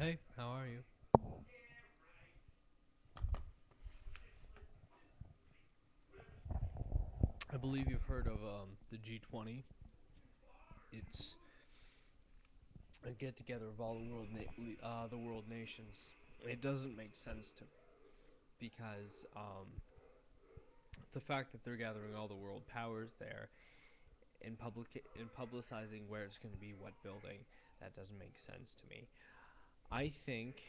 Hey, how are you? I believe you've heard of the G20. It's a get together of all the world nations. It doesn't make sense to me because the fact that they're gathering all the world powers there and publicizing where it's going to be, what building, that doesn't make sense to me. I think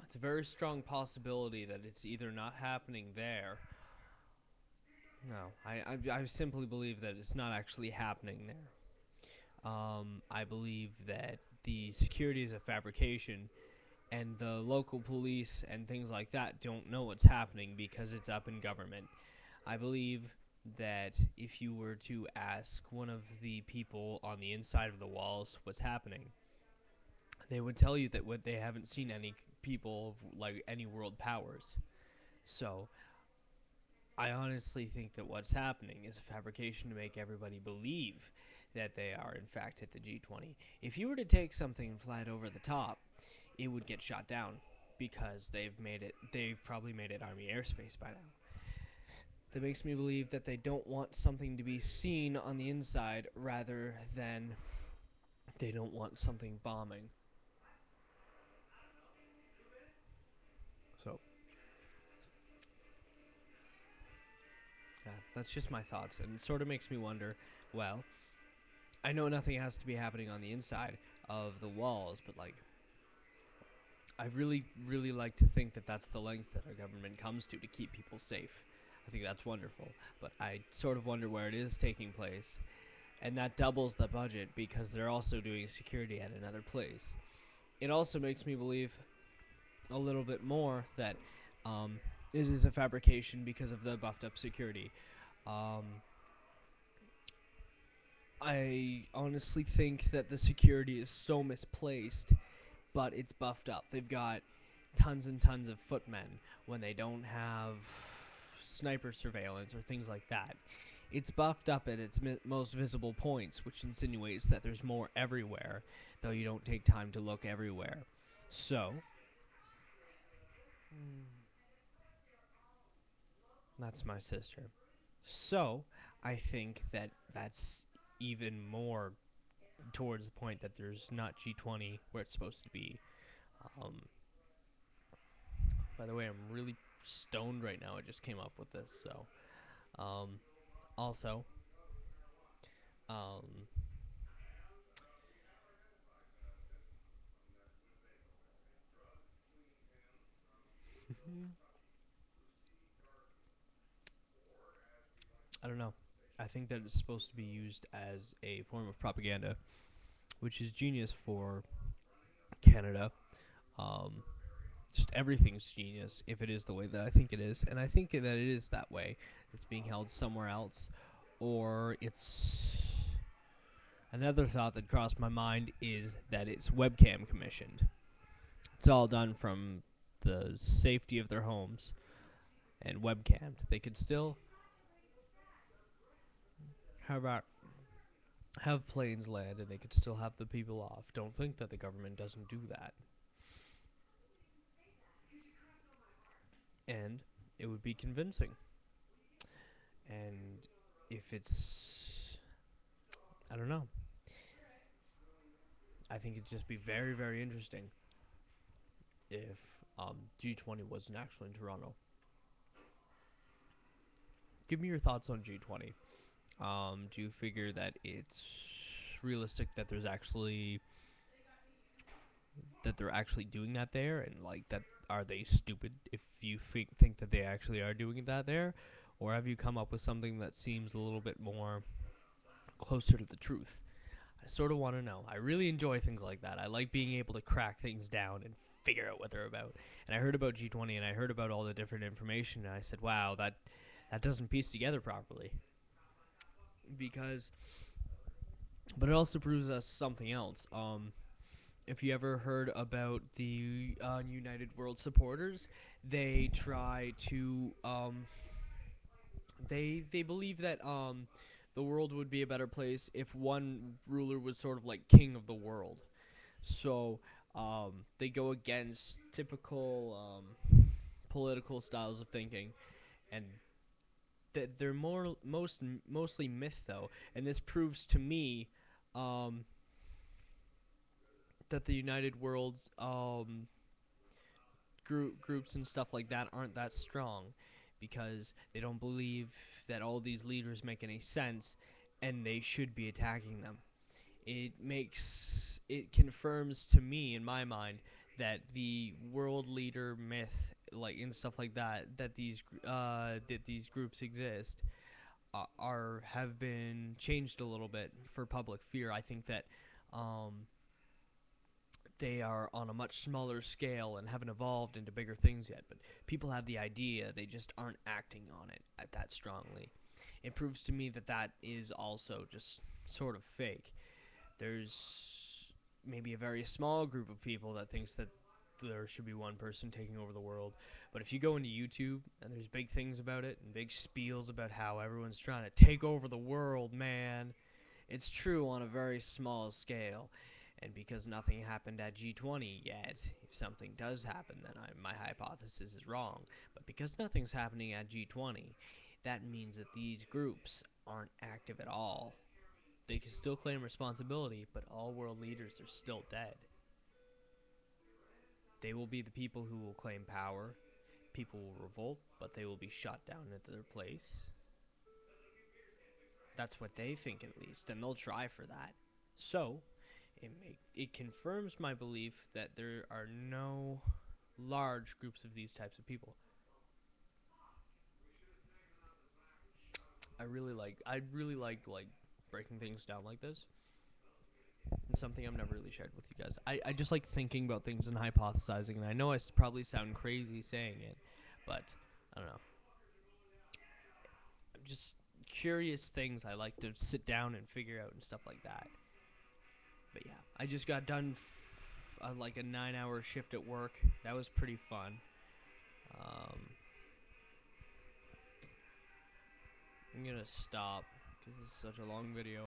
it's a very strong possibility that it's either not happening there. No, I simply believe that it's not actually happening there. I believe that the security is a fabrication, and the local police and things like that don't know what's happening because it's up in government. I believe that if you were to ask one of the people on the inside of the walls what's happening, they would tell you that what they haven't seen any people like any world powers. So I honestly think that what's happening is a fabrication to make everybody believe that they are in fact at the G20. If you were to take something and fly it over the top, it would get shot down because they've probably made it Army airspace by now. That makes me believe that they don't want something to be seen on the inside rather than they don't want something bombing. So, yeah, that's just my thoughts, and it sort of makes me wonder, well, I know nothing has to be happening on the inside of the walls, but like I really, really like to think that that's the lengths that our government comes to keep people safe. I think that's wonderful, but I sort of wonder where it is taking place, and that doubles the budget because they're also doing security at another place. It also makes me believe a little bit more that it is a fabrication because of the buffed up security. Um, I honestly think that the security is so misplaced, but it's buffed up. They've got tons and tons of footmen when they don't have sniper surveillance or things like that. It's buffed up at its most visible points, which insinuates that there's more everywhere, though you don't take time to look everywhere. So, that's my sister. So, I think that that's even more towards the point that there's not G20 where it's supposed to be. Um, by the way, I'm really stoned right now. I just came up with this, so also, um, I don't know. I think that it's supposed to be used as a form of propaganda, which is genius for Canada. Um, just everything's genius if it is the way that I think it is, and I think that it is that way. It's being held somewhere else, or it's another thought that crossed my mind is that it's webcam commissioned. It's all done from the safety of their homes and webcammed. They could still, how about have planes land and they could still have the people off. Don't think that the government doesn't do that. And it would be convincing. And if it's, I don't know. I think it'd just be very, very interesting if G20 wasn't actually in Toronto. Give me your thoughts on G20. Do you figure that it's realistic that they're actually doing that there, and like that are they stupid if you think that they actually are doing that there, or have you come up with something that seems a little bit more closer to the truth? I sort of want to know. I really enjoy things like that. I like being able to crack things down and figure out what they're about. And I heard about G20 and I heard about all the different information, and I said, wow, that doesn't piece together properly. Because, but it also proves us something else. If you ever heard about the United World Supporters, they try to they believe that the world would be a better place if one ruler was sort of like king of the world. So They go against typical political styles of thinking, and they're mostly myth though, and this proves to me um, that the United World's groups and stuff like that aren't that strong, because they don't believe that all these leaders make any sense, and they should be attacking them. It confirms to me in my mind that the world leader myth, like and stuff like that, that these groups exist, are have been changed a little bit for public fear. I think that um, they are on a much smaller scale and haven't evolved into bigger things yet. But people have the idea; they just aren't acting on it that strongly. It proves to me that that is also just sort of fake. There's maybe a very small group of people that thinks that there should be one person taking over the world. But if you go into YouTube and there's big things about it and big spiels about how everyone's trying to take over the world, man, it's true on a very small scale. And because nothing happened at G20 yet, if something does happen, then my hypothesis is wrong. But because nothing's happening at G20, that means that these groups aren't active at all. They can still claim responsibility, but all world leaders are still dead. They will be the people who will claim power. People will revolt, but they will be shot down at their place. That's what they think, at least, and they'll try for that. So, it confirms my belief that there are no large groups of these types of people. I'd really like breaking things down like this. It's something I've never really shared with you guys. I just like thinking about things and hypothesizing, and I know I probably sound crazy saying it, but I don't know. Just curious things I like to sit down and figure out and stuff like that. But yeah, I just got done on like a 9-hour shift at work. That was pretty fun. Um, I'm gonna stop because this is such a long video.